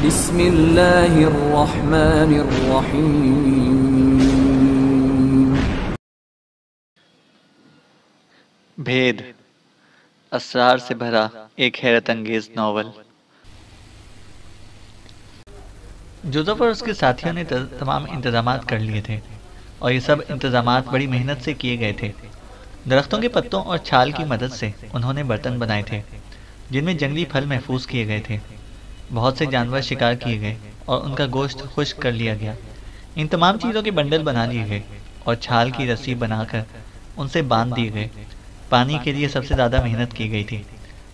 بسم اللہ الرحمن الرحیم۔ بھید، اسرار سے بھرا ایک حیرت انگیز ناول۔ جوزف اور اس کے ساتھیوں نے تمام انتظامات کر لیے تھے، اور یہ سب انتظامات بڑی محنت سے کیے گئے تھے۔ درختوں کے پتوں اور چھال کی مدد سے انہوں نے برتن بنائے تھے جن میں جنگلی پھل محفوظ کیے گئے تھے۔ بہت سے جانور شکار کیے گئے اور ان کا گوشت خشک کر لیا گیا۔ ان تمام چیزوں کے بنڈل بنا لیے گئے اور چھال کی رسی بنا کر ان سے باندھ دیے گئے۔ پانی کے لیے سب سے زیادہ محنت کی گئی تھی،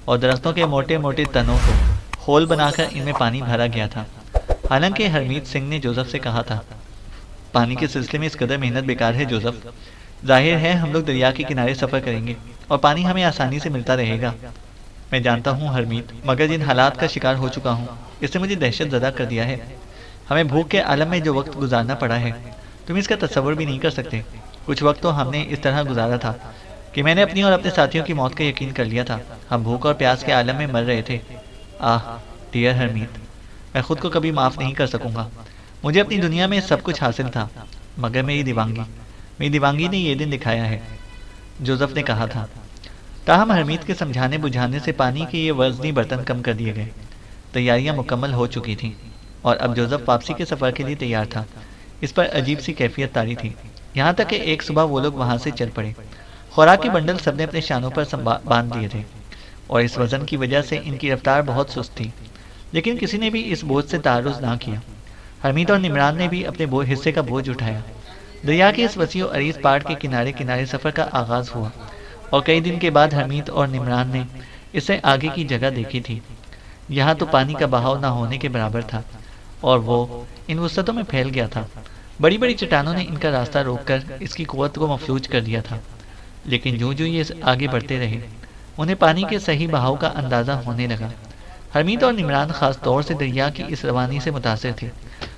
اور درختوں کے موٹے موٹے تنوں کو ہول بنا کر ان میں پانی بھرا گیا تھا۔ حالانکہ ہرمیت سنگھ نے جوزف سے کہا تھا، پانی کے سلسلے میں اس قدر محنت بیکار ہے جوزف۔ ظاہر ہے ہم لوگ دریا کے کنارے سفر کریں گے اور پانی ہمیں آسانی سے ملتا رہے گا۔ میں جانتا ہوں ہرمیت، مگر جن حالات کا شکار ہو چکا ہوں اس نے مجھے دہشت زدہ کر دیا ہے۔ ہمیں بھوک کے عالم میں جو وقت گزارنا پڑا ہے تم اس کا تصور بھی نہیں کر سکتے۔ کچھ وقت تو ہم نے اس طرح گزارا تھا کہ میں نے اپنی اور اپنے ساتھیوں کی موت کا یقین کر لیا تھا۔ ہم بھوک اور پیاس کے عالم میں مر رہے تھے۔ ڈیئر ہرمیت، میں خود کو کبھی معاف نہیں کر سکوں گا۔ مجھے اپنی دنیا میں سب کچھ حاصل تھا، مگر میری دیوانگی نے یہ دن دکھایا ہے، جوزف نے کہا تھا۔ تاہم ہرمیت کے سمجھانے بجھانے سے پانی کے یہ وزنی برتن کم کر دیے گئے۔ تیاریاں مکمل ہو چکی تھیں اور اب جوزف واپسی کے سفر کے لیے تیار تھا۔ اس پر عجیب سی کیفیت طاری تھی، یہاں تک کہ ایک صبح وہ لوگ وہاں سے چل پڑے۔ خوراک کے بنڈل سب نے اپنے شانوں پر باندھ دیے تھے، اور اس وزن کی وجہ سے ان کی رفتار بہت سست تھی، لیکن کسی نے بھی اس بوجھ سے تعرض نہ کیا۔ حمید اور نمران نے بھی اپنے حصے کا بوجھ اٹھایا۔ دریا کے اس وسیع و عریض پہاڑ کے کنارے کنارے سفر کا آغاز ہوا، اور کئی دن کے بعد حمید اور نمران نے اس سے آگے کی جگہ دیکھی تھی۔ یہاں تو پانی کا بہاؤ نہ ہونے کے برابر تھا، اور وہ ان وسعتوں میں پھیل گیا تھا۔ بڑی بڑی چٹانوں نے ان کا راستہ روک کر اس کی قوت کو مفلوج کر دیا تھا، لیکن جو یہ آگے بڑھتے رہے انہیں پانی کے صحیح بہاؤ کا اندازہ ہونے لگا۔ حمید اور نمران خاص طور سے دریا کی اس روانی سے متاثر تھے،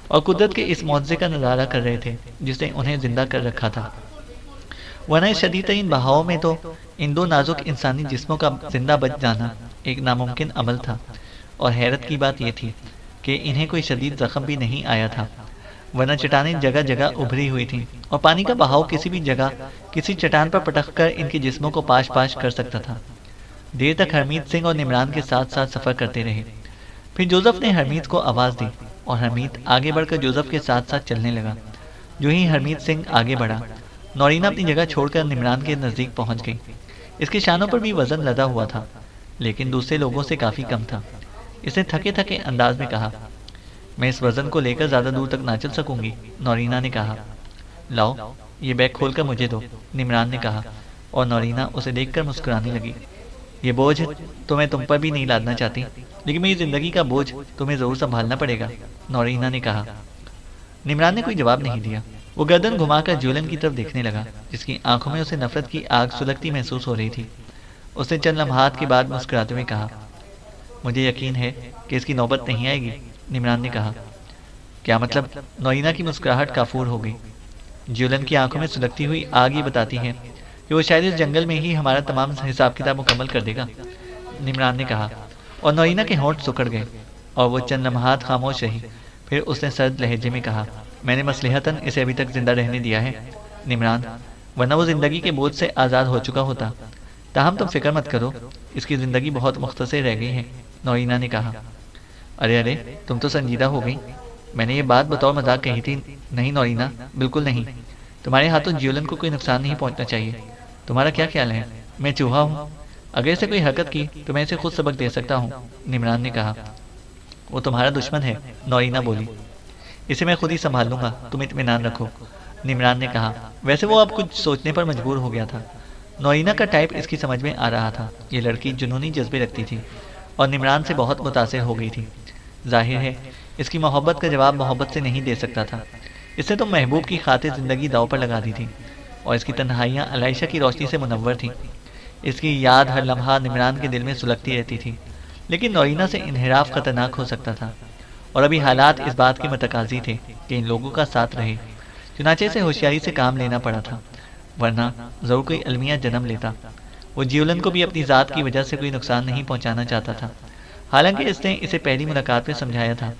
اور قدرت کے اس معجزے کا نظارہ کر رہے تھے جس نے انہیں زندہ کر رکھا تھا، ورنہ اس شدید ترین بہاؤ میں تو ان دو نازک انسانی جسموں کا زندہ بچ جانا ایک ناممکن عمل تھا۔ اور حیرت کی بات یہ تھی کہ انہیں کوئی شدید زخم بھی نہیں آیا تھا، ورنہ چٹانیں جگہ جگہ ابھری ہوئی تھیں، اور پانی کا بہاؤ کسی بھی جگہ کسی چٹان پر پٹک کر ان کے جسموں کو پاش پاش کر سکتا تھا۔ دیر تک ہرمیت سنگھ اور نمران کے ساتھ ساتھ سفر کرتے رہے۔ پھر جوزف نے ہرمیت کو آواز دی، اور ہرمیت آگے بڑھ کر جوزف کے ساتھ ساتھ چلنے لگا۔ جو ہی ہرمیت سنگھ آگے بڑھا، نورینا اپنی جگہ چھوڑ کر نمران کے نزدیک پہنچ گئی۔ اس کے شانوں پر بھی وزن لدا ہوا تھا، لیکن دوسرے لوگوں سے کافی کم تھا۔ اس نے تھکے تھکے انداز میں کہا، میں اس وزن کو لے کر زیادہ دور تک نہ چل سکوں گی۔ نورینا نے کہا، لاؤ یہ بیگ کھول کر مجھے دو، نمران نے کہا، اور نورینا اسے دیکھ کر مسکرانے لگی۔ یہ بوجھ تو میں تم پر بھی نہیں لادنا چاہتی، لیکن میری زندگی کا بوجھ تمہیں ضرور سنبھالنا پڑے گا، نورینا نے کہا۔ نمران نے کوئی جواب نہیں دیا۔ وہ گردن گھما کر جولن کی طرف دیکھنے لگا، جس کی آنکھوں میں اسے نفرت کی آگ سلگتی محسوس ہو رہی تھی۔ اس نے چند لمحات کے بعد مسکراتے ہوئے کہا، مجھے یقین ہے کہ اس کی نوبت نہیں آئے گی، نمران نے کہا۔ کیا مطلب؟ نورینا کی مسکراہٹ کافور ہو گئی۔ جولن کی آنکھوں میں سلگتی ہوئی آگ یہ بتاتی ہے کہ وہ شاید اس جنگل میں ہی ہمارا تمام حساب کتاب مکمل کر دے گا، نمران نے کہا، اور نورینا کے ہونٹ سکڑ گئے اور وہ چند لمحات خاموش رہی۔ پھر اس نے سرد لہجے میں کہا، میں نے مصلحتاً اسے ابھی تک زندہ رہنے دیا ہے، نمران، ورنہ وہ زندگی کے بوجھ سے آزاد ہو چکا ہوتا۔ تاہم تم فکر مت کرو، اس کی زندگی بہت مختصر رہ گئی ہے، نورینا نے کہا۔ ارے تم تو سنجیدہ ہو گئی۔ میں نے یہ بات بطور مذاق کہی تھی۔ نہیں نورینا، بالکل نہیں۔ تمہارے ہاتھوں جیولن کو کوئی نقصان نہیں پہنچنا چاہیے۔ تمہارا کیا خیال ہے؟ میں چوہا ہوں، اگر اسے کوئی حرکت کی تو میں اسے خود سبق دے سکتا ہوں، نمران نے کہا۔ وہ تمہارا دشمن ہے، نورینا بولی۔ اسے میں خود ہی سنبھال لوں گا، تم اطمینان رکھو، نمران نے کہا۔ ویسے وہ اب کچھ سوچنے پر مجبور ہو گیا تھا۔ نورینا کا ٹائپ اس کی سمجھ میں آ رہا تھا۔ یہ لڑکی جنونی جذبے رکھتی تھی اور نمران سے بہت متاثر ہو گئی تھی۔ ظاہر ہے اس کی محبت کا جواب محبت سے نہیں دے سکتا تھا۔ اس نے تو محبوب کی خاطر زندگی داؤ پر لگا دی تھی، اور اس کی تنہائیاں عائشہ کی روشنی سے منور تھیں۔ اس کی یاد ہر لمحہ نمران کے دل میں سلگتی رہتی تھی، لیکن نورینا سے انحراف خطرناک ہو سکتا تھا، اور ابھی حالات اس بات کے متقاضی تھے کہ ان لوگوں کا ساتھ رہے۔ چنانچہ اسے ہوشیاری سے کام لینا پڑا تھا، ورنہ ضرور کوئی المیہ جنم لیتا۔ وہ جیولن کو بھی اپنی ذات کی وجہ سے کوئی نقصان نہیں پہنچانا چاہتا تھا، حالانکہ اس نے اسے پہلی ملاقات میں سمجھایا تھا۔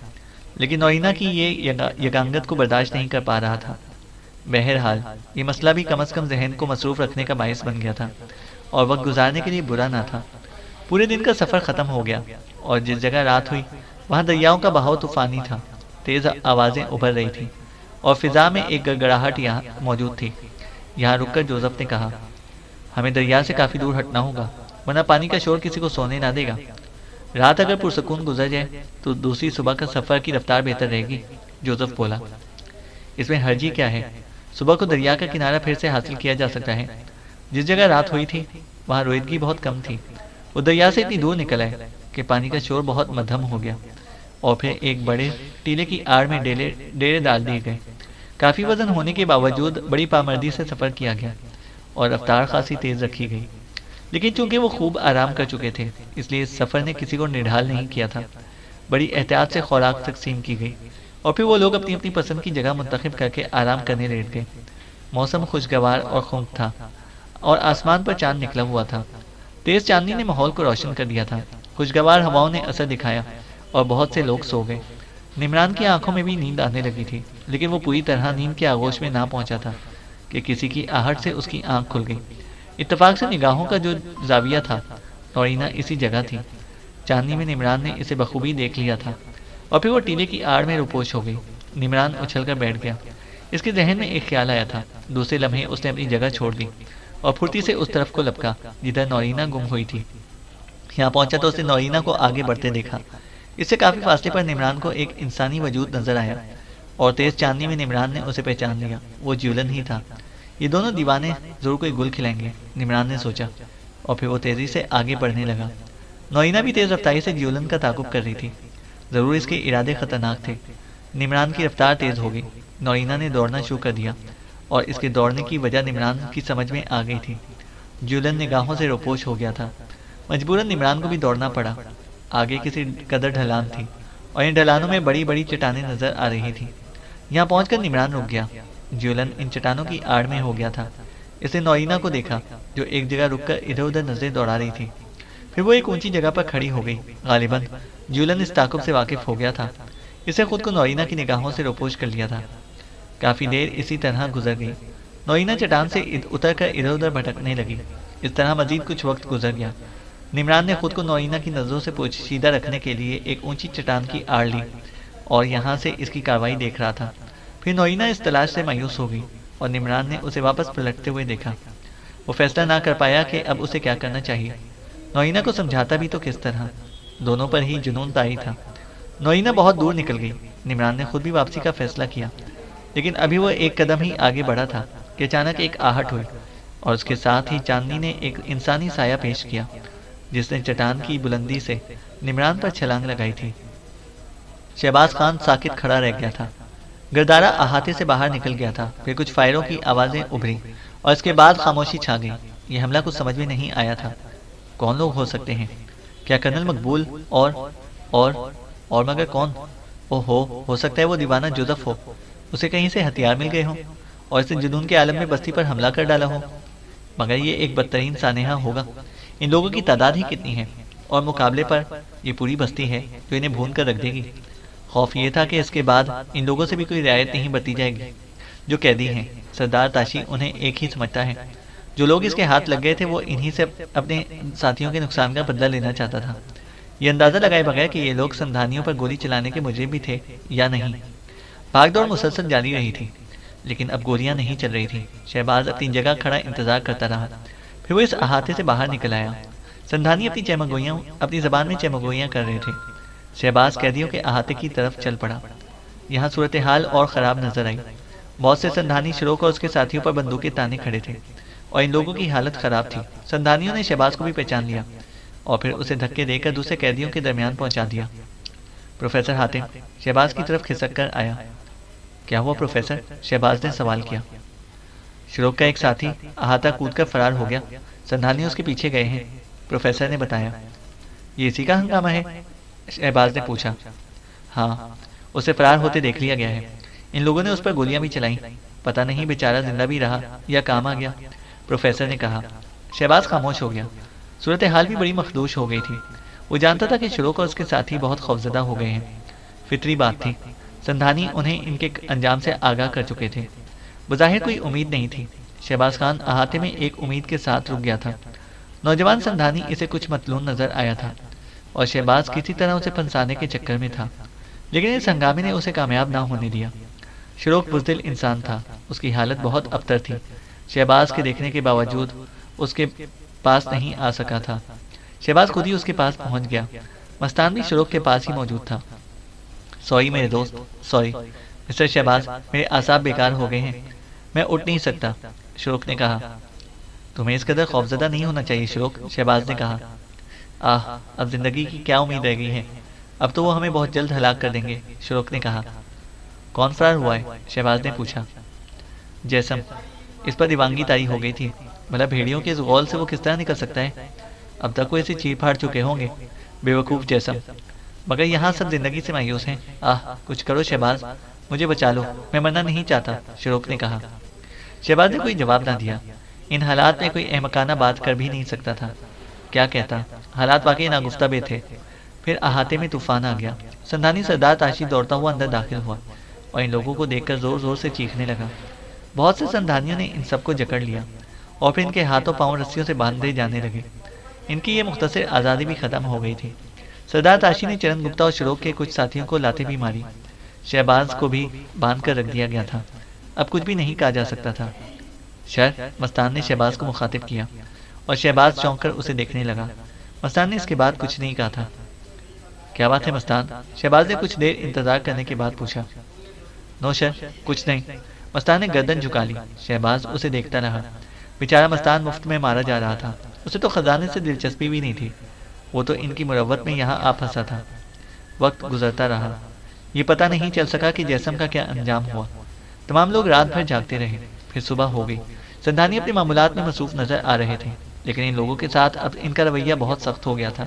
لیکن نورینا کی یہ یگانگت کو برداشت نہیں کر پا رہا تھا۔ بہرحال یہ مسئلہ بھی کم از کم ذہن کو مصروف رکھنے کا باعث بن گیا تھا اور وقت گزارنے کے لیے برا نہ تھا۔ پورے دن کا سفر ختم ہو گیا اور جس جگہ رات ہوئی وہاں دریاؤں کا بہاؤ طوفانی تھا۔ تیز آوازیں ابھر رہی تھیں اور فضا میں ایک گڑگڑاہٹ یہاں موجود تھی۔ یہاں رک کر جوزف نے کہا، ہمیں دریا سے کافی دور ہٹنا ہوگا ورنہ پانی کا شور کسی کو سونے نہ دے گا۔ رات اگر پرسکون گزر جائے تو دوسری صبح کا سفر کی رفتار بہتر رہے گی، جوزف بولا۔ اس میں حرجی کیا ہے؟ صبح کو دریا کا کنارہ پھر سے حاصل کیا جا سکتا ہے۔ جس جگہ رات ہوئی تھی وہاں رویدگی بہت کم تھی۔ وہ دریا سے اتنی دور نکل آئے کہ پانی کا شور بہت مدھم ہو گیا اور پھر ایک بڑے ٹیلے کی آڑ میں ڈیرے ڈال دیے گئے۔ کافی وزن ہونے کے باوجود بڑی پامردی سے سفر کیا گیا اور رفتار خاصی تیز رکھی گئی، لیکن چونکہ وہ خوب آرام کر چکے تھے اس لیے اس سفر نے کسی کو نڈھال نہیں کیا تھا۔ بڑی احتیاط سے خوراک تقسیم کی گئی اور پھر وہ لوگ اپنی اپنی پسند کی جگہ منتخب کر کے آرام کرنے لیٹ گئے۔ موسم خوشگوار اور خنک تھا اور آسمان پر چاند نکلا ہوا تھا۔ تیز چاندنی نے ماحول کو روشن کر دیا تھا۔ خوشگوار ہواؤں نے اثر دکھایا اور بہت سے لوگ سو گئے۔ نمران کی آنکھوں میں بھی نیند آنے لگی تھی، لیکن وہ پوری طرح نیند کے آغوش میں نہ پہنچا تھا کہ کسی کی آہٹ سے اس کی آنکھ کھل گئی۔ اتفاق سے نگاہوں کا جو زاویہ تھا نورینا اسی جگہ تھی۔ چاندنی میں نمران نے اسے بخوبی دیکھ لیا تھا اور پھر وہ ٹیلے کی آڑ میں روپوش ہو گئی۔ نمران اچھل کر بیٹھ گیا۔ اس کے ذہن میں ایک خیال آیا تھا۔ دوسرے لمحے اس نے اپنی جگہ چھوڑ دی اور پھرتی سے اس طرف کو لپکا جدھر نورینا گم ہوئی تھی۔ یہاں پہنچا تو اس نے نورینا کو آگے بڑھتے دیکھا۔ اس سے کافی فاصلے پر نمران کو ایک انسانی وجود نظر آیا اور تیز چاندنی میں نمران نے اسے پہچان لیا۔ وہ جیولن ہی تھا۔ یہ دونوں دیوانے ضرور کوئی گل کھلائیں گے، نمران نے سوچا، اور پھر وہ تیزی سے آگے بڑھنے لگا۔ نورینا بھی تیز رفتاری سے جیولن کا تعاقب کر رہی تھی۔ ضرور اس کے ارادے خطرناک تھے۔ نمران کی رفتار تیز ہو گئی۔ نورینا نے دوڑنا شروع کر دیا اور اس کے دوڑنے کی وجہ نمران کی سمجھ میں آ گئی تھی۔ جیولن نگاہوں سے روپوش ہو گیا تھا۔ مجبوراً نمران کو بھی دوڑنا پڑا۔ آگے کسی قدر ڈھلان تھی اور ان ڈھلانوں میں بڑی بڑی چٹانیں نظر آ رہی تھیں۔ یہاں پہنچ کر نمران رک گیا۔ جیولن ان چٹانوں کی آڑ میں ہو گیا تھا۔ اس نے نورینا کو دیکھا جو ایک جگہ رک کر ادھر ادھر نظریں دوڑا رہی تھی۔ پھر وہ ایک اونچی جگہ پر کھڑی ہو گئی۔ غالباً جیولن اس تعاقب سے واقف ہو گیا تھا۔ اسے خود کو نورینا کی نگاہوں سے روپوش کر لیا تھا۔ کافی دیر اسی طرح گزر گئی۔ نورینا چٹان سے اتر کر ادھر ادھر بھٹکنے لگی۔ اس طرح مزید کچھ وقت گزر گیا۔ نمران نے خود کو نورینا کی نظروں سے پوشیدہ رکھنے کے لیے ایک اونچی چٹان کی آڑ لی اور یہاں سے اس کی کارروائی دیکھ رہا تھا۔ پھر نورینا اس تلاش سے مایوس ہو گئی اور نمران نے اسے واپس پلٹتے ہوئے دیکھا۔ وہ فیصلہ نہ کر پایا کہ اب اسے کیا کرنا چاہیے۔ نورینا کو سمجھاتا بھی تو کس طرح؟ دونوں پر ہی جنون طاری تھا۔ نورینا بہت دور نکل گئی۔ نمران نے خود بھی واپسی کا فیصلہ کیا، لیکن ابھی وہ ایک قدم ہی آگے بڑھا تھا کہ اچانک ایک آہٹ ہوئی اور اس کے ساتھ ہی چاندنی نے ایک انسانی سایہ پیش کیا جس نے چٹان کی بلندی سے نمران پر چھلانگ لگائی تھی۔ شہباز خان ساکت کھڑا رہ گیا تھا۔ گردارہ احاطے سے باہر نکل گیا تھا۔ پھر کچھ فائروں کی آوازیں ابھری اور اس کے بعد خاموشی چھا گئی۔ یہ حملہ کچھ سمجھ میں نہیں آیا تھا۔ کون لوگ ہو سکتے ہیں؟ کیا کرنل مقبول اور مگر کون؟ ہو سکتا ہے وہ دیوانہ جوزف ہو۔ اسے کہیں سے ہتھیار مل گئے ہوں اور اس نے جنون کے عالم میں بستی پر حملہ کر ڈالا ہو۔ مگر یہ ایک بدترین سانحہ ہوگا۔ ان لوگوں کی تعداد ہی کتنی ہے اور مقابلے پر یہ پوری بستی ہے جو انہیں بھون کر رکھ دے گی۔ خوف یہ تھا کہ اس کے بعد ان لوگوں سے بھی کوئی رعایت نہیں برتی جائے گی جو قیدی ہیں۔ سردار تاشی انہیں ایک ہی سمجھتا ہے۔ جو لوگ اس کے ہاتھ لگ گئے تھے وہ انہی سے اپنے ساتھیوں کے نقصان کا بدلہ لینا چاہتا تھا۔ یہ اندازہ لگائے بغیر کہ یہ لوگ سندھانیوں پر گولی چلانے کے مجرم بھی تھے یا نہیں۔ بھاگ دوڑ مسلسل جاری رہی تھی، لیکن اب گولیاں نہیں چل رہی تھیں۔ شہباز اپنی جگہ کھڑا انتظار کرتا رہا۔ پھر وہ اس احاطے سے باہر نکل آیا۔ سندھانی اپنی زبان میں چمگوئیاں کر رہے تھے۔ شہباز قیدیوں کے احاطے کی طرف چل پڑا۔ یہاں صورتحال اور خراب نظر آئی۔ بہت سے سندھانی شروق اور اس کے ساتھیوں پر بندوقیں تانے کھڑے تھے اور ان لوگوں کی حالت خراب تھی۔ سندھانیوں نے شہباز کو بھی پہچان لیا اور پھر اسے دھکے دے کر دوسرے قیدیوں کے درمیان پہنچا دیا۔ پروفیسر حاتم شہباز کی طرف کھسک کر آیا۔ کیا ہوا پروفیسر؟ شہباز نے سوال کیا۔ شروق کا ایک ساتھی احاطہ کود کر فرار ہو گیا۔ سندھانی اس کے پیچھے گئے ہیں، پروفیسر نے بتایا۔ یہ اسی کا ہنگامہ ہے؟ شہباز نے پوچھا۔ ہاں، اسے فرار ہوتے دیکھ لیا گیا ہے۔ ان لوگوں نے اس پر گولیاں بھی چلائیں۔ پتہ نہیں بیچارہ زندہ بھی رہا یا کام آ گیا، پروفیسر نے کہا۔ شہباز خاموش ہو گیا۔ صورتحال بھی بڑی مخدوش ہو گئی تھی۔ وہ جانتا تھا کہ شروق اور اس کے ساتھی بہت خوفزدہ ہو گئے ہیں۔ فطری بات تھی۔ سندھانی انہیں ان کے انجام سے آگاہ کر چکے تھے۔ بظاہر کوئی امید نہیں تھی۔ شہباز خان احاطے میں ایک امید کے ساتھ رک گیا تھا۔ نوجوان سندھانی اسے کچھ مطلون نظر آیا تھا اور شہباز کسی طرح اسے پھنسانے کے چکر میں تھا، لیکن اس ہنگامے نے اسے کامیاب نہ ہونے دیا۔ شروق بزدل انسان تھا، اس کی حالت بہت ابتر تھی۔ شہباز کے دیکھنے کے باوجود اس کے پاس نہیں آ سکا تھا۔ شہباز خود ہی اس کے پاس پہنچ گیا۔ مستان بھی شروق کے پاس ہی موجود تھا۔ سوری میرے دوست، سوری مسٹر شہباز، میرے اعصاب بیکار ہو گئے ہیں، میں اٹھ نہیں سکتا، شروق نے کہا۔ تمہیں اس قدر خوفزدہ نہیں ہونا چاہیے شروق، شہباز نے کہا۔ اب زندگی کی کیا امید رہ گئی ہے؟ اب تو وہ ہمیں بہت جلد ہلاک کر دیں گے، شروق نے کہا۔ کون فرار ہوا ہے؟ شہباز نے پوچھا۔ جیسم، اس پر دیوانگی طاری ہو گئی تھی، بھلا بھیڑیوں کے اس غول سے وہ کس طرح نکل سکتا ہے؟ اب تک وہ اسے چیر پھاڑ چکے ہوں گے، بے وقوف جیسم۔ مگر یہاں سب زندگی سے مایوس ہیں۔ کچھ کرو شہباز، مجھے بچا لو، میں مرنا نہیں چاہتا، شروق نے کہا۔ شہباز نے کوئی جواب نہ دیا۔ ان حالات میں کوئی احمقانہ بات کر بھی نہیں سکتا تھا۔ کیا کہتا؟ حالات واقعی ناگفتہ بے تھے۔ پھر احاطے میں طوفان آ گیا۔ سندھانی سردار تاشی دوڑتا ہوا اندر داخل ہوا اور ان لوگوں کو دیکھ کر زور زور سے چیخنے لگا۔ بہت سے سندھانیوں نے ان سب کو جکڑ لیا اور پھر ان کے ہاتھوں پاؤں رسیوں سے باندھے جانے لگے۔ ان کی یہ مختصر آزادی بھی ختم ہو گئی تھی۔ سردار تاشی نے چرن گپتا اور شروق کے کچھ ساتھیوں کو لاتے بھی ماری۔ شہباز کو بھی باندھ کر رکھ دیا گیا تھا۔ اب کچھ بھی نہیں کہا جا سکتا تھا۔ شر، مستان نے شہباز کو مخاطب کیا اور شہباز چونک کر اسے دیکھنے لگا۔ مستان نے اس کے بعد کچھ نہیں کہا تھا۔ کیا بات ہے مستان؟ شہباز نے کچھ دیر انتظار کرنے کے بعد پوچھا۔ نو شر، کچھ نہیں، مستان نے گردن جھکا لی۔ شہباز اسے دیکھتا رہا۔ بیچارہ مستان مفت میں مارا جا رہا تھا، اسے تو خزانے سے دلچسپی بھی نہیں تھی، وہ تو ان کی مروت میں یہاں آ پھنسا تھا۔ وقت گزرتا رہا، یہ پتہ نہیں چل سکا کہ جیسم کا کیا انجام ہوا۔ تمام لوگ رات بھر جاگتے رہے، پھر صبح ہو گئی۔ سندھانی اپنے معمولات میں مصروف نظر آ رہے تھے، لیکن ان لوگوں کے ساتھ اب ان کا رویہ بہت سخت ہو گیا تھا۔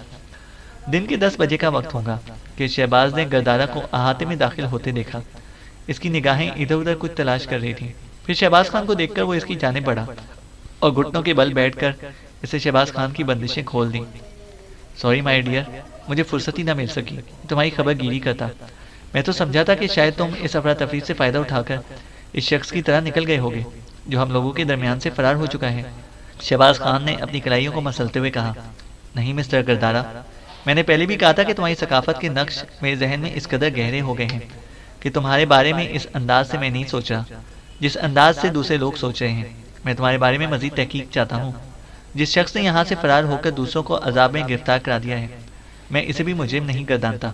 دن کے 10 بجے کا وقت ہوگا کہ شہباز نے گردارہ کو احاطے میں داخل ہوتے دیکھا۔ اس کی نگاہیں ادھر ادھر کچھ تلاش کر رہی تھیں۔ پھر شہباز خان کو دیکھ کر وہ اس کی جانب بڑھا اور گھٹنوں کے بل بیٹھ کر اسے شہباز خان کی بندشیں کھول دیں۔ سوری مائی ڈیئر، مجھے فرصت ہی نہ مل سکی، تمہاری خبر گیری کرتا۔ میں تو سمجھا تھا کہ شاید تم اس افراتفری سے فائدہ اٹھا کر اس شخص کی طرح نکل گئے ہوگے جو ہم لوگوں کے درمیان سے فرار ہو چکا ہے۔ شہباز خان نے اپنی کلائیوں کو مسلتے ہوئے کہا۔ نہیں مسٹر گردارہ، میں نے پہلے بھی کہا تھا کہ تمہاری ثقافت کے نقش میرے ذہن میں اس قدر گہرے ہو گئے ہیں کہ تمہارے بارے میں اس انداز سے میں نہیں سوچ رہا جس انداز سے دوسرے لوگ سوچ رہے ہیں۔ میں تمہارے بارے میں مزید تحقیق چاہتا ہوں۔ جس شخص نے یہاں سے فرار ہو کر دوسروں کو عذاب میں گرفتار کرا دیا ہے، میں اسے بھی مجرم نہیں گردانتا۔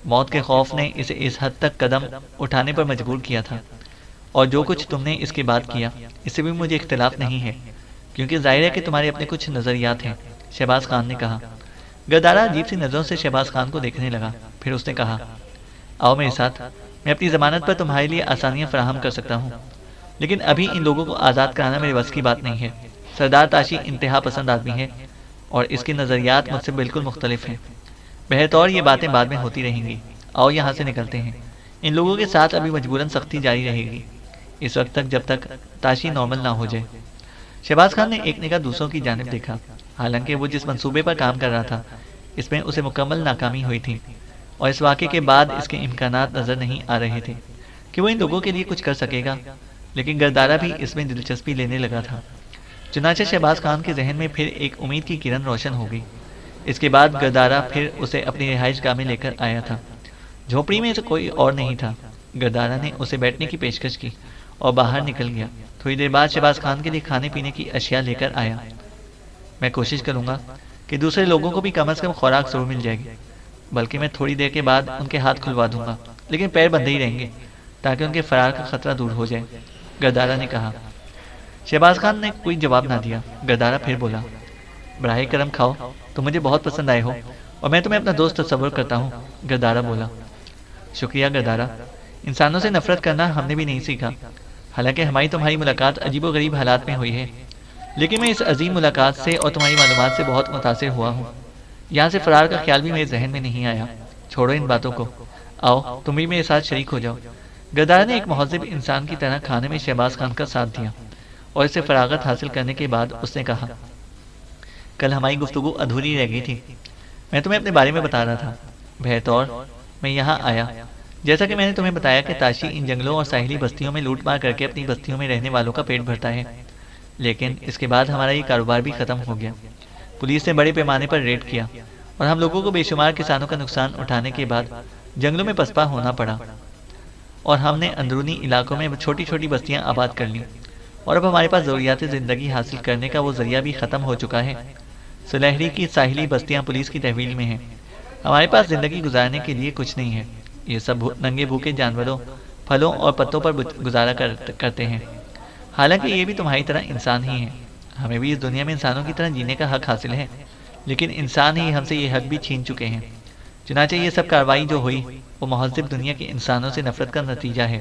موت کے خوف نے اسے اس حد تک قدم اٹھانے پر مجبور کیا تھا، اور جو کچھ تم نے اس کے بعد کیا اس سے بھی مجھے اختلاف نہیں ہے، کیونکہ ظاہر ہے کہ تمہارے اپنے کچھ نظریات ہیں، شہباز خان نے کہا۔ گردارہ عجیب سی نظروں سے شہباز خان کو دیکھنے لگا، پھر اس نے کہا، آؤ میرے ساتھ، میں اپنی ضمانت پر تمہارے لیے آسانیاں فراہم کر سکتا ہوں، لیکن ابھی ان لوگوں کو آزاد کرانا میرے بس کی بات نہیں ہے۔ سردار تاشی انتہا پسند آدمی ہے اور اس کے نظریات مجھ سے بالکل مختلف ہیں۔ بہرطور یہ باتیں بعد میں ہوتی رہیں گی، آؤ یہاں سے نکلتے ہیں۔ ان لوگوں کے ساتھ ابھی مجبوراً سختی جاری رہے گی اس وقت تک جب تک تاشی نارمل نہ ہو جائے۔ شہباز خان نے ایک نگاہ دوسروں کی جانب دیکھا، حالانکہ وہ جس منصوبے پر کام کر رہا تھا اس میں اسے مکمل ناکامی ہوئی تھی، اور اس واقعے کے بعد اس کے امکانات نظر نہیں آ رہے تھے کہ وہ ان لوگوں کے لیے کچھ کر سکے گا۔ لیکن گردارہ بھی اس میں دلچسپی لینے لگا تھا۔ چنانچہ شہباز خان کے ذہن میں پھر ایک امید کی کرن روشن ہو گئی۔ اس کے بعد گردارہ پھر اسے اپنی رہائش گاہ میں لے کر آیا تھا۔ جھونپڑی میں سے کوئی اور نہیں تھا۔ گردارہ نے اسے بیٹھنے کی پیشکش کی اور باہر نکل گیا۔ تھوڑی دیر بعد شہباز خان کے لیے کھانے پینے کی اشیاء لے کر آیا۔ میں کوشش کروں گا کہ دوسرے لوگوں کو بھی کم از کم خوراک ضرور مل جائے گی، بلکہ میں تھوڑی دیر کے بعد ان کے ہاتھ کھلوا دوں گا، لیکن پیر بندھے ہی رہیں گے تاکہ ان کے فرار کا خطرہ دور ہو جائے، گردارہ نے کہا۔ شہباز خان نے کوئی جواب نہ دیا۔ گردارہ پھر بولا، براہ کرم کھاؤ، تم مجھے بہت پسند آئے ہو اور میں تمہیں اپنا دوست تصور کرتا ہوں، گردارہ بولا۔ شکریہ گردارہ، انسانوں سے نفرت کرنا ہم نے بھی نہیں سیکھا، حالانکہ ہماری تمہاری ملاقات عجیب و غریب حالات میں ہوئی ہے، لیکن میں اس عظیم ملاقات سے اور تمہاری معلومات سے بہت متاثر ہوا ہوں۔ یہاں سے فرار کا خیال بھی میرے ذہن میں نہیں آیا۔ چھوڑو ان باتوں کو، آؤ تم بھی میرے ساتھ شریک ہو جاؤ۔ گردارہ نے ایک مہذب انسان کی طرح کھانے میں شہباز خان کا ساتھ دیا اور اسے فراغت حاصل کرنے کے بعد اس نے کہا، کل ہماری گفتگو ادھوری رہ گئی تھی، میں تمہیں اپنے بارے میں بتا رہا تھا۔ بہرطور میں یہاں آیا جیسا کہ میں نے تمہیں بتایا کہ تاشی ان جنگلوں اور ساحلی بستیوں میں لوٹ مار کر کے اپنی بستیوں میں رہنے والوں کا پیٹ بھرتا ہے، لیکن اس کے بعد ہمارا یہ کاروبار بھی ختم ہو گیا۔ پولیس نے بڑے پیمانے پر ریڈ کیا اور ہم لوگوں کو بے شمار کسانوں کا نقصان اٹھانے کے بعد جنگلوں میں پسپا ہونا پڑا، اور ہم نے اندرونی علاقوں میں چھوٹی چھوٹی بستیاں آباد کر لیں، اور اب ہمارے پاس ضروریات زندگی حاصل کرنے کا وہ ذریعہ بھی ختم ہو چکا ہے۔ سلیحری کی ساحلی بستیاں پولیس کی تحویل میں ہیں، ہمارے پاس زندگی گزارنے کے لیے کچھ نہیں ہے۔ یہ سب ننگے بھوکے جانوروں، پھلوں اور پتوں پر گزارا کرتے ہیں، حالانکہ یہ بھی تمہاری طرح انسان ہی ہیں۔ ہمیں بھی اس دنیا میں انسانوں کی طرح جینے کا حق حاصل ہے، لیکن انسان ہی ہم سے یہ حق بھی چھین چکے ہیں۔ چنانچہ یہ سب کارروائی جو ہوئی وہ مہذب دنیا کے انسانوں سے نفرت کا نتیجہ ہے،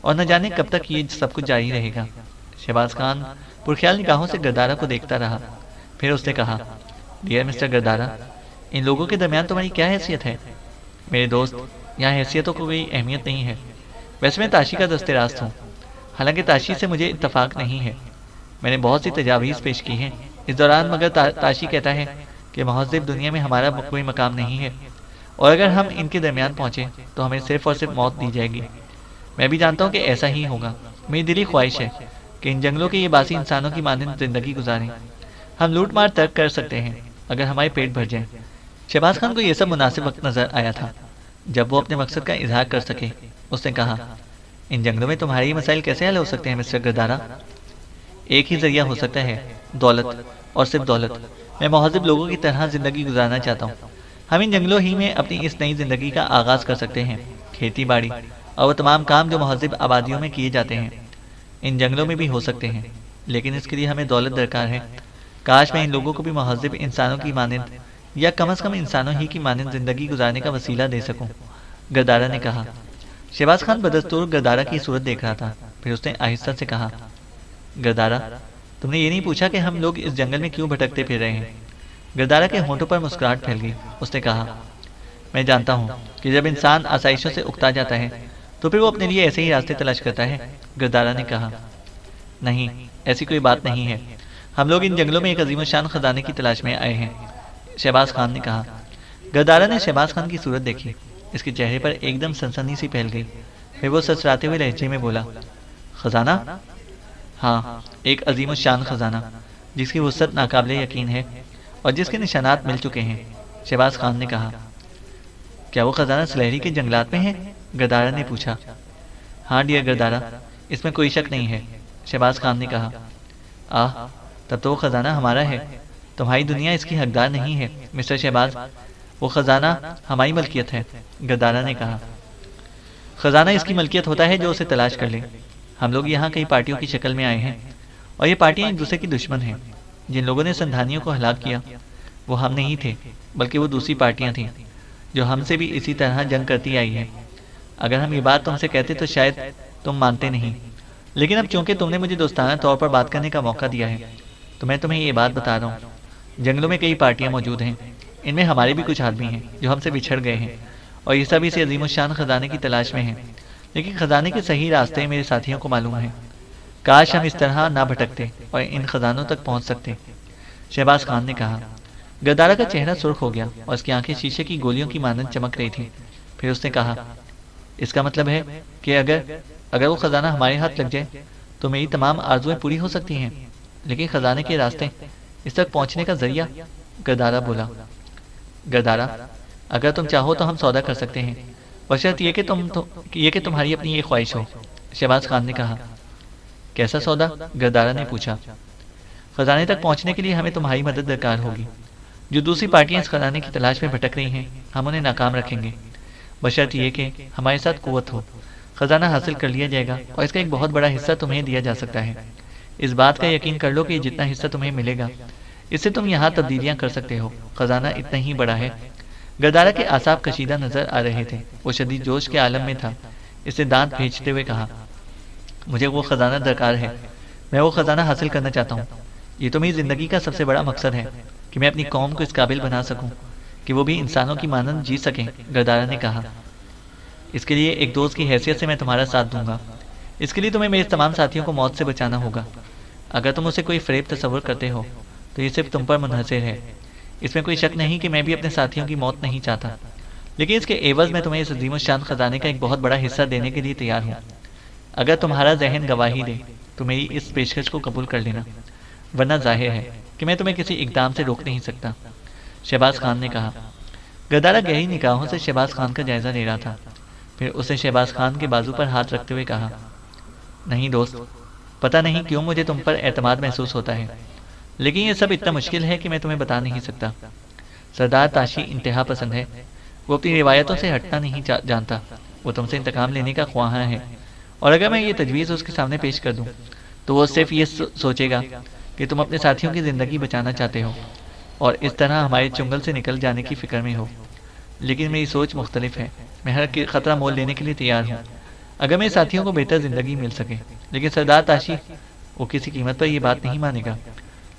اور نہ جانے کب تک یہ سب کچھ جاری رہے گا۔ شہباز خان پرخیال نگاہوں سے گردارہ کو دیکھتا رہا، پھر اس نے کہا، ڈیئر مسٹر گردارہ، ان لوگوں کے درمیان تمہاری کیا حیثیت ہے؟ میرے دوست، یہاں حیثیتوں کو کوئی اہمیت نہیں ہے۔ ویسے میں تاشی کا دست راست ہوں، حالانکہ تاشی سے مجھے اتفاق نہیں ہے۔ میں نے بہت سی تجاویز پیش کی ہیں اس دوران، مگر تاشی کہتا ہے کہ مہذب دنیا میں ہمارا کوئی مقام نہیں ہے، اور اگر ہم ان کے درمیان پہنچے تو ہمیں صرف اور صرف موت دی جائے گی۔ میں بھی جانتا ہوں کہ ایسا ہی ہوگا۔ میری دلی خواہش ہے کہ ان جنگلوں کے یہ باسی انسانوں کی مانند زندگی گزاریں۔ ہم لوٹ مار ترک کر سکتے ہیں اگر ہمارے پیٹ بھر جائیں۔ شہباز خان کو یہ سب مناسب وقت نظر آیا تھا جب وہ اپنے مقصد کا اظہار کر سکے۔ اس نے کہا، ان جنگلوں میں تمہارے یہ مسائل کیسے حل ہو سکتے ہیں مسٹر گردارہ؟ ایک ہی ذریعہ ہو سکتا ہے، دولت، اور صرف دولت۔ میں مہذب لوگوں کی طرح زندگی گزارنا چاہتا ہوں۔ ہم ان جنگلوں ہی میں اپنی اس نئی زندگی کا آغاز کر سکتے ہیں۔ کھیتی باڑی اور وہ تمام کام جو مہذب آبادیوں میں کیے جاتے ہیں ان جنگلوں میں بھی ہو سکتے ہیں، لیکن اس کے لیے ہمیں دولت درکار ہے۔ کاش میں ان لوگوں کو بھی مہذب انسانوں کی مانند، یا کم از کم انسانوں ہی کی مانند زندگی گزارنے کا وسیلہ دے سکوں، گردارہ نے کہا۔ شہباز خان بدستور گردارہ کی صورت دیکھ رہا تھا، پھر اس نے آہستہ سے کہا، گردارہ، تم نے یہ نہیں پوچھا کہ ہم لوگ اس جنگل میں کیوں بھٹکتے پھر رہے ہیں؟ گردارہ کے ہونٹوں پر مسکراہٹ پھیل گئی۔ اس نے کہا، میں جانتا ہوں کہ جب انسان آسائشوں سے اکتا جاتا ہے تو پھر وہ اپنے لیے ایسے ہی راستے تلاش کرتا ہے، گردارہ نے کہا۔ نہیں، ایسی کوئی بات نہیں ہے۔ ہم لوگ ان جنگلوں میں ایک عظیم الشان خزانے کی تلاش میں آئے ہیں، شہباز خان نے کہا۔ گردارہ نے شہباز خان کی صورت دیکھی، اس کے چہرے پر ایک دم سنسنی سی پھیل گئی، پھر وہ سسراتے ہوئے لہجے میں بولا، خزانہ؟ ہاں، ایک عظیم الشان خزانہ جس کی وسعت ناقابل یقین ہے اور جس کے نشانات مل چکے ہیں، شہباز خان نے کہا۔ کیا وہ خزانہ سلیحری کے جنگلات میں ہے؟ گردارہ نے پوچھا۔ ہاں ڈیئر گردارہ، اس میں کوئی شک نہیں ہے، شہباز خان نے کہا۔ تب تو وہ خزانہ ہمارا ہے، تمہاری دنیا اس کی حقدار نہیں ہے مسٹر شہباز، وہ خزانہ ہماری ملکیت ہے، گردارہ نے کہا۔ خزانہ اس کی ملکیت ہوتا ہے جو اسے تلاش کر لے۔ ہم لوگ یہاں کئی پارٹیوں کی شکل میں آئے ہیں، اور یہ پارٹیاں ایک دوسرے کی دشمن ہیں۔ جن لوگوں نے سندھانیوں کو ہلاک کیا وہ ہم نہیں تھے، بلکہ وہ دوسری پارٹیاں تھیں جو ہم سے بھی اسی طرح جنگ کرتی آئی ہیں۔ اگر ہم یہ بات تم سے کہتے تو شاید تم مانتے نہیں، لیکن اب چونکہ تم نے مجھے دوستانہ طور پر بات کرنے کا موقع دیا ہے تو میں تمہیں یہ بات بتا رہا ہوں۔ جنگلوں میں کئی پارٹیاں موجود ہیں، ان میں ہمارے بھی کچھ آدمی ہیں جو ہم سے بچھڑ گئے ہیں، اور یہ سب اسے عظیم الشان خزانے کی تلاش میں ہیں، لیکن خزانے کے صحیح راستے میرے ساتھیوں کو معلوم ہیں۔ کاش ہم اس طرح نہ بھٹکتے اور ان خزانوں تک پہنچ سکتے، شہباز خان نے کہا۔ گردارہ کا چہرہ سرخ ہو گیا اور اس کی آنکھیں شیشے کی گولیوں کی مانند چمک رہی تھیں، پھر اس نے کہا، اس کا مطلب ہے کہ اگر وہ خزانہ ہمارے ہاتھ لگ جائے تو میری تمام آرزویں پوری ہو سکتی ہیں، لیکن خزانے کے راستے، اس تک پہنچنے کا ذریعہ، گردارہ بولا۔ گردارہ، اگر تم چاہو تو ہم سودا کر سکتے ہیں، بشرط یہ کہ تمہاری اپنی یہ خواہش ہو، شہباز خان نے کہا۔ کیسا سودا؟ گردارہ نے پوچھا۔ خزانے تک پہنچنے کے لیے ہمیں تمہاری مدد درکار ہوگی۔ جو دوسری پارٹیاں اس خزانے کی تلاش میں بھٹک رہی ہیں ہم انہیں ناکام رکھیں گے، بشرط یہ کہ ہمارے ساتھ قوت ہو۔ خزانہ حاصل کر لیا جائے گا اور اس کا ایک بہت بڑا حصہ تمہیں دیا جا سکتا ہے۔ اس بات کا یقین کر لو کہ جتنا حصہ تمہیں ملے گا اس سے تم یہاں تبدیلیاں کر سکتے ہو، خزانہ اتنا ہی بڑا ہے۔ گردارہ کے اعصاب کشیدہ نظر آ رہے تھے، وہ شدید جوش کے عالم میں تھا۔ اسے دانت بھینچتے ہوئے کہا، مجھے وہ خزانہ درکار ہے، میں وہ خزانہ حاصل کرنا چاہتا ہوں۔ یہ تو میری زندگی کا سب سے بڑا مقصد ہے کہ میں اپنی قوم کو اس قابل بنا سکوں کہ وہ بھی انسانوں کی مانند جی سکیں، گردارہ نے کہا۔ اس کے لیے ایک دوست کی حیثیت سے میں تمہارا ساتھ دوں گا۔ اس کے لیے تمہیں میرے تمام ساتھیوں کو موت سے بچانا ہوگا۔ اگر تم اسے کوئی فریب تصور کرتے ہو تو یہ صرف تم پر منحصر ہے۔ اس میں کوئی شک نہیں کہ میں بھی اپنے ساتھیوں کی موت نہیں چاہتا، لیکن اس کے عوض میں تمہیں اس عظیم الشان خزانے کا ایک بہت بڑا حصہ دینے کے لیے تیار ہوں۔ اگر تمہارا ذہن گواہی دے تو میری اس پیشکش کو قبول کر لینا، ورنہ ظاہر ہے کہ میں تمہیں کسی اقدام سے روک نہیں سکتا۔ شہباز خان نے کہا۔ گردارہ گہری نگاہوں سے شہباز خان کا جائزہ لے رہا تھا، پھر اس نے شہباز خان کے بازو پر ہاتھ رکھتے ہوئے کہا، نہیں دوست، پتہ نہیں کیوں مجھے تم پر اعتماد محسوس ہوتا ہے، لیکن یہ سب اتنا مشکل ہے کہ میں تمہیں بتا نہیں سکتا۔ سردار تاشی انتہا پسند ہے، وہ اپنی روایتوں سے ہٹنا نہیں جانتا، وہ تم سے انتقام لینے کا خواہاں ہے، اور اگر میں یہ تجویز اس کے سامنے پیش کر دوں تو وہ صرف یہ سوچے گا کہ تم اپنے ساتھیوں کی زندگی بچانا چاہتے ہو اور اس طرح ہمارے چنگل سے نکل جانے کی فکر میں ہو۔ لیکن میری سوچ مختلف ہے، میں ہر خطرہ مول لینے کے لیے تیار ہوں اگر میرے ساتھیوں کو بہتر زندگی مل سکے۔ لیکن سردار تاشی، وہ کسی قیمت پر یہ بات نہیں مانے گا،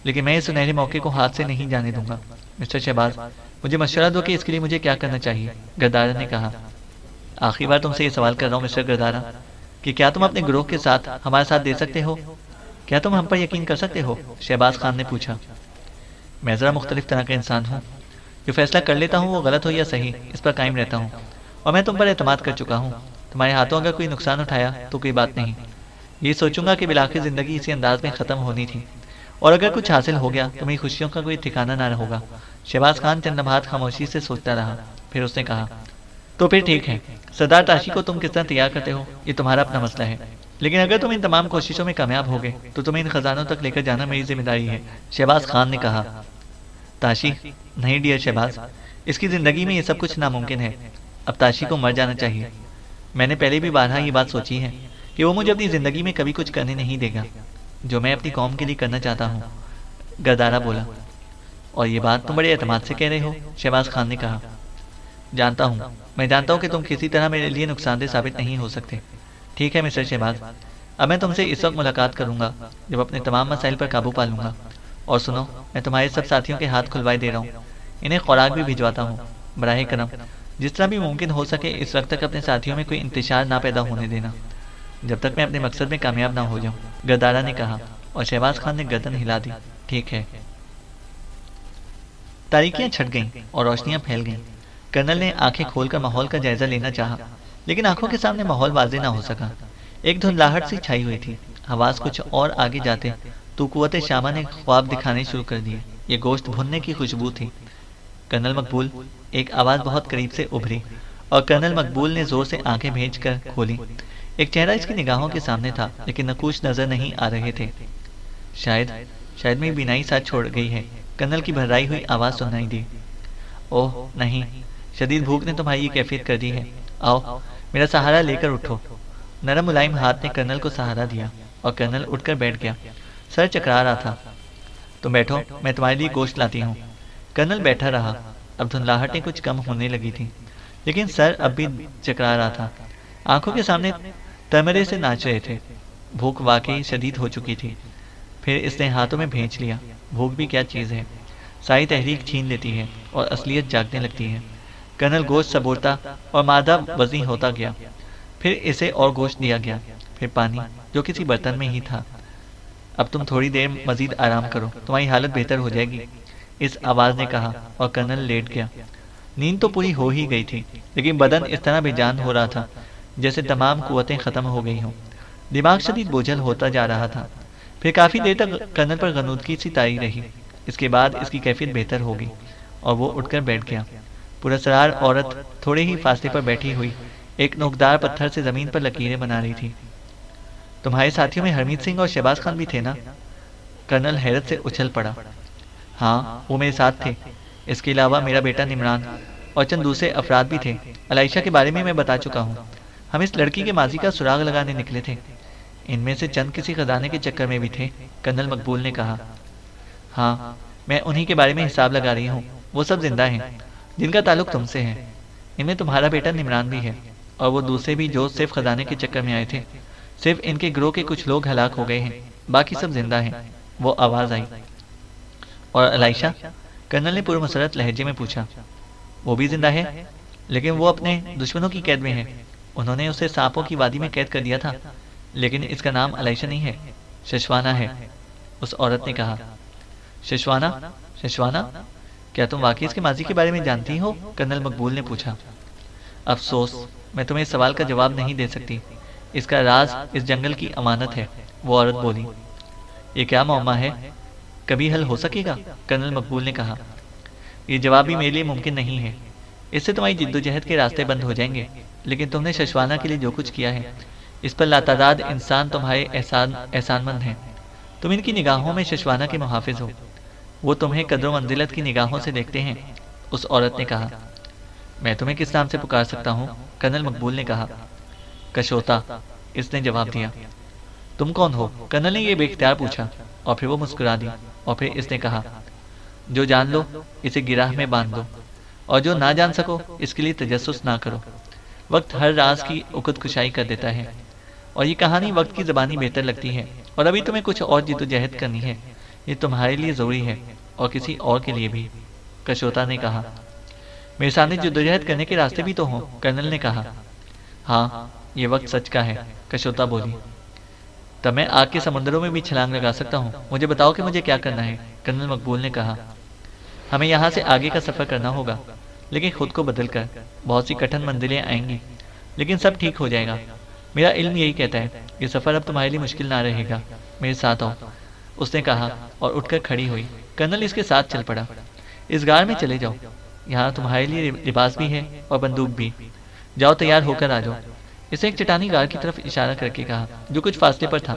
لیکن میں اس سنہرے موقع کو ہاتھ سے نہیں جانے دوں گا۔ مسٹر شہباز، مجھے مشورہ دو کہ اس کے لیے مجھے کیا کرنا چاہیے، گردارہ نے کہا۔ آخری بار تم سے یہ سوال کر رہا ہوں مسٹر گردارہ کہ کیا تم اپنے گروہ کے ساتھ ہمارا ساتھ دے سکتے ہو؟ کیا تم ہم پر یقین کر سکتے ہو؟ شہباز خان نے پوچھا۔ میں ذرا مختلف طرح کا انسان ہوں، جو فیصلہ کر لیتا ہوں وہ غلط ہو یا صحیح اس پر قائم رہتا ہوں، اور میں تم پر اعتماد کر چکا ہوں۔ تمہارے ہاتھوں اگر کوئی نقصان اٹھایا تو کوئی بات نہیں، یہ سوچوں گا کہ بالآخر زندگی اسی انداز میں ختم ہونی تھی، اور اگر کچھ حاصل ہو گیا تو میری خوشیوں کا کوئی ٹھکانہ نہ ہوگا۔ شہباز خان چند لمحات خاموشی سے سوچتا رہا، پھر اس نے کہا، تو پھر ٹھیک ہے، سردار تاشی کو تم کس طرح تیار کرتے ہو یہ تمہارا اپنا مسئلہ ہے، لیکن اگر تم ان تمام کوششوں میں کامیاب ہوگے تو تمہیں ان خزانوں تک لے کر جانا میری ذمہ داری ہے۔ شہباز خان نے کہا۔ تاشی، نہیں ڈیئر شہباز، اس کی زندگی میں یہ سب کچھ ناممکن ہے، اب تاشی کو مر جانا چاہیے۔ میں نے پہلے بھی بارہا یہ بات سوچی ہے کہ وہ مجھے اپنی زندگی میں کبھی کچھ کرنے نہیں دے گا جو میں اپنی قوم کے لیے کرنا چاہتا ہوں، گردارہ بولا۔ اور یہ بات تم بڑے اعتماد سے کہہ رہے ہو، شہباز خان نے کہا۔ جانتا ہوں، میں جانتا ہوں کہ تم کسی طرح میرے لیے نقصان دہ ثابت نہیں ہو سکتے۔ ٹھیک ہے مسٹر شہباز، اب میں تم سے اس وقت ملاقات کروں گا جب اپنے تمام مسائل پر قابو پا لوں گا۔ اور سنو، میں تمہارے سب ساتھیوں کے ہاتھ کھلوائے دے رہا ہوں، انہیں خوراک بھی بھجواتا ہوں۔ براہ کرم جس طرح بھی ممکن ہو سکے اس وقت تک اپنے ساتھیوں میں کوئی انتشار نہ پیدا ہونے دینا، جب تک میں اپنے مقصد میں کامیاب نہ ہو جاؤں، گردارہ نے کہا، اور شہباز خان نے گردن ہلا دی۔ ٹھیک ہے۔ تاریکیاں چھٹ گئیں اور روشنیاں پھیل گئیں۔ کرنل نے آنکھیں کھول کر ماحول کا جائزہ لینا چاہا، لیکن آنکھوں کے سامنے ماحول واضح نہ ہو سکا۔ ایک دھندلاہٹ سی چھائی ہوئی تھی۔ حواس کچھ اور آگے جاتے تو قوت شامہ نے خواب دکھانے شروع کر دیے۔ یہ گوشت بھننے کی خوشبو تھی۔ کرنل مقبول، ایک آواز بہت قریب سے ابھری، اور کرنل مقبول نے زور سے آنکھیں بھیج کر کھولی۔ ایک چہرہ اس کی نگاہوں کے سامنے تھا، لیکن نقوش نظر نہیں آ رہے تھے۔ شاید میری بینائی ساتھ چھوڑ گئی ہے، کرنل کی بھررائی ہوئی آواز سنائی دی۔ اوہ نہیں، شدید بھوک نے تمہاری یہ کیفیت کر دی ہے۔ آؤ، میرا سہارا لے کر اٹھو۔ نرم ملائم ہاتھ نے کرنل کو سہارا دیا اور کرنل اٹھ کر بیٹھ گیا۔ سر چکرا رہا تھا۔ تم بیٹھو، میں تمہارے لیے گوشت لاتی ہوں۔ کرنل بیٹھا رہا۔ اب دھندلاہٹیں کچھ کم ہونے لگی تھیں، لیکن سر اب بھی چکرا رہا تھا۔ آنکھوں کے سامنے تمرے سے ناچ رہے تھے۔ بھوک واقعی شدید ہو چکی تھی۔ پھر اس نے ہاتھوں میں بھینچ لیا۔ بھوک بھی کیا چیز ہے، ساری تحریک چھین لیتی ہے اور اصلیت جاگنے لگتی ہے۔ کرنل گوشت سبورتا اور مادہ وزیں ہوتا گیا۔ پھر اسے اور گوشت دیا گیا، پھر پانی جو کسی برتن میں ہی تھا۔ اب تم تھوڑی دیر مزید آرام کرو، تمہاری حالت بہتر ہو جائے گی، اس آواز نے کہا، اور کرنل لیٹ گیا۔ نیند تو پوری ہو ہی گئی تھی، لیکن بدن اس طرح بے جان ہو رہا تھا جیسے تمام قوتیں ختم ہو گئی ہوں۔ دماغ شدید بوجھل ہوتا جا رہا تھا۔ پھر کافی دیر تک کرنل پر غنودگی سی طاری رہی۔ اس کے بعد اس کی کیفیت بہتر ہو گئی اور وہ اٹھ کر بیٹھ گیا۔ پراسرار عورت تھوڑے ہی فاصلے پر بیٹھی ہوئی ایک نوکدار پتھر سے زمین پر لکیریں بنا رہی تھی۔ تمہارے ساتھیوں میں ہرمیت سنگھ اور شہباز خان بھی تھے نا؟ کرنل حیرت سے اچھل پڑا۔ ہاں، وہ میرے ساتھ تھے۔ اس کے علاوہ میرا بیٹا نمران اور چند دوسرے افراد بھی تھے۔ عائشہ کے بارے میں بتا چکا ہوں۔ ہم اس لڑکی کے ماضی کا سراغ لگانے نکلے تھے۔ ان میں سے چند کسی خزانے کے چکر میں بھی تھے، کرنل مقبول نے کہا۔ ہاں، میں انہی کے بارے میں حساب لگا رہی ہوں۔ وہ سب زندہ ہیں جن کا تعلق تم سے ہے۔ ان میں تمہارا بیٹا نمران بھی ہے، اور وہ دوسرے بھی جو صرف خزانے کے چکر میں آئے تھے۔ صرف ان کے گروہ کے کچھ لوگ ہلاک ہو گئے ہیں، باقی سب زندہ ہیں۔ وہ آواز آئی۔ اور عائشہ؟ کرنل نے پرمسرت لہجے میں پوچھا۔ وہ بھی زندہ ہے، لیکن وہ اپنے دشمنوں کی قید میں ہے۔ انہوں نے اسے سانپوں کی وادی میں قید کر دیا تھا، لیکن اس کا نام عائشہ نہیں ہے، ششوانہ ہے، اس عورت نے کہا۔ ششوانہ؟ کیا تم واقعی اس کے ماضی کے بارے میں جانتی ہو؟ کرنل مقبول نے پوچھا۔ افسوس، میں تمہیں اس سوال کا جواب نہیں دے سکتی، اس کا راز اس جنگل کی امانت ہے، وہ عورت بولی۔ یہ کیا معمہ ہے، کبھی حل ہو سکے گا؟ کرنل مقبول نے کہا۔ یہ جواب بھی میرے لیے ممکن نہیں ہے، اس سے تمہاری جد و جہد کے راستے بند ہو جائیں گے، لیکن تم نے ششوانہ کے لیے جو کچھ کیا ہے اس پر لاتعداد انسان تمہارے احسان مند ہیں، تم ان کی نگاہوں میں ششوانہ کے محافظ ہو، وہ تمہیں قدر و منزلت کی نگاہوں سے دیکھتے ہیں، اس عورت نے کہا۔ میں تمہیں کس نام سے پکار سکتا ہوں؟ کرنل مقبول نے کہا۔ کشوتا، اس نے جواب دیا۔ تم کون ہو؟ کرنل نے یہ بے اختیار پوچھا، اور پھر وہ مسکرا دی، اور پھر اس نے کہا، جو جان لو اسے گراہ میں باندھ دو، اور جو نہ جان سکو اس کے لیے تجسس نہ کرو، وقت ہر راز کی اکت کشائی کر دیتا ہے، اور یہ کہانی وقت کی زبانی بہتر لگتی ہے، اور ابھی تمہیں کچھ اور جد و جہد کرنی ہے، یہ تمہارے لیے ضروری ہے اور کسی اور کے لیے بھی، کشوتا نے کہا۔ میرے سامنے جدوجہد کرنے کے راستے بھی تو ہوں، کرنل نے کہا۔ ہاں، یہ وقت سچ کا ہے، کشوتا بولی۔ تب میں آگ کے سمندروں میں بھی چھلانگ لگا سکتا ہوں، مجھے بتاؤ کہ مجھے کیا کرنا ہے، کرنل مقبول نے کہا۔ ہمیں یہاں سے آگے کا سفر کرنا ہوگا، لیکن خود کو بدل کر، بہت سی کٹھن منزلیں آئیں گی، لیکن سب ٹھیک ہو جائے گا، میرا علم یہی کہتا ہے، یہ سفر اب تمہارے لیے مشکل نہ رہے گا، میرے ساتھ آؤ، اس نے کہا، اور اٹھ کر کھڑی ہوئی۔ کرنل اس کے ساتھ چل پڑا۔ اس غار میں چلے جاؤ، یہاں تمہارے لیے لباس بھی ہے اور بندوق بھی، جاؤ تیار ہو کر آ جاؤ، اسے ایک چٹانی غار کی طرف اشارہ کر کے کہا جو کچھ فاصلے پر تھا،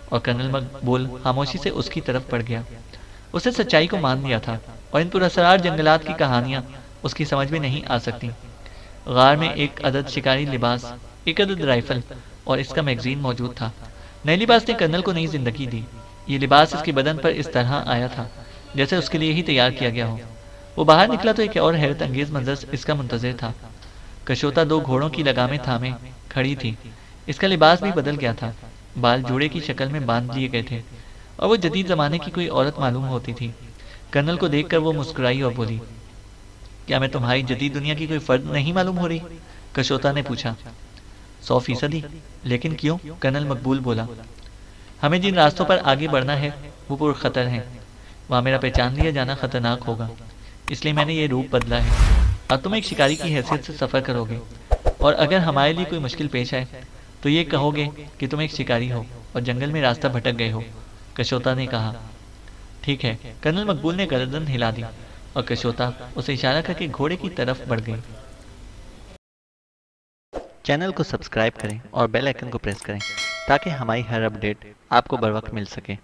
اور کرنل مقبول خاموشی سے اس کی طرف بڑھ گیا۔ اسے سچائی کو مان لیا تھا، اور ان پراسرار جنگلات کی کہانیاں اس کی سمجھ میں نہیں آ سکتی۔ غار میں ایک عدد شکاری لباس، ایک عدد رائفل اور اس کا میگزین موجود تھا۔ نئے لباس نے کرنل کو نئی زندگی دی، یہ لباس اس کے بدن پر اس طرح آیا تھا جیسے اس کے لیے ہی تیار کیا گیا ہو۔ وہ باہر نکلا تو ایک اور حیرت انگیز منظر اس کا منتظر تھا۔ کشوتا دو گھوڑوں کی لگامیں تھامے کھڑی تھی، اس کا لباس بھی بدل گیا تھا، بال جوڑے کی شکل میں باندھ لیے گئے تھے، اور وہ جدید زمانے کی کوئی عورت معلوم ہوتی تھی۔ کرنل کو دیکھ کر وہ مسکرائی اور بولی، کیا میں تمہاری جدید دنیا کی کوئی فرد نہیں معلوم ہو رہی؟ کشوتا نے پوچھا۔ 100%، لیکن کیوں؟ کرنل مقبول بولا۔ ہمیں جن راستوں پر آگے بڑھنا ہے وہ پر خطر ہیں، وہاں میرا پہچان لیا جانا خطرناک ہوگا، اس لیے میں نے یہ روپ بدلا ہے۔ اب تم ایک شکاری کی حیثیت سے سفر کرو گے، اور اگر ہمارے لیے کوئی مشکل پیش آئے تو یہ کہو گے کہ تم ایک شکاری ہو اور جنگل میں راستہ بھٹک گئے ہو، کشوتا نے کہا۔ ٹھیک ہے، کرنل مقبول نے گردن ہلا دی، اور کشوتا اسے اشارہ کر کے گھوڑے کی طرف بڑھ گئی۔ چینل کو سبسکرائب کریں اور بیل آئیکن کو پریس کریں تاکہ ہماری ہر اپڈیٹ آپ کو بر وقت مل سکے۔